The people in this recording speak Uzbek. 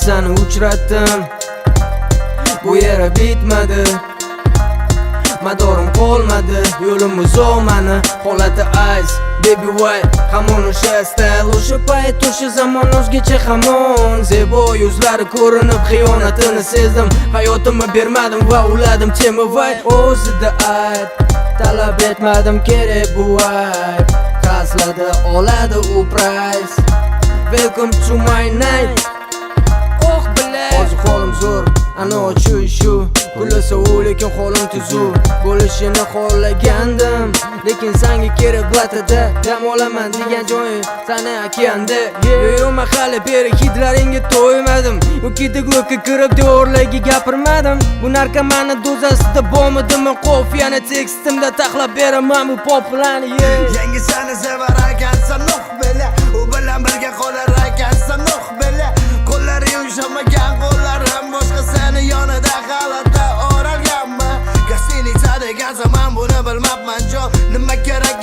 seni uchratdim. Bu yere bitmadi, madorim qolmadi, yo'lim uzoq mani holati ice. Baby why hamon o'sha style, o'sha payt o'sha zamon o'zgacha hamon. Zebo yuzlari ko'rinib xiyonatini sezdim, hayotimni bermadim va uladim temivay. O'zida ayt, talab etmadim kerak bu ayt, qaslada oladi u price. Welcome to my night. Oh bilay, hozir holim zo'r, ana shu Kulasa u lekin holim tuzuk bo'lishini xohlagandim, lekin senga kerak blatada dam olaman degan joyi sani okeanda. Yo mahalla beri hidlaringga to'ymadim, yoki globga kirib devorlarga gapirmadim. Bu narkomani dozasida bo'lmadimi qofiyani tekstimda taxlab beraman bu poplarni. Yangi sani sevar ekansan nuh bela, u bilan birga qolar ekansan nuh bela. Qo'llari yumshamagan qo'llarim boshqa seni yonida g'alata o'ralganmi? Gasilita degan zaman buni bilmabman jon, nima kerak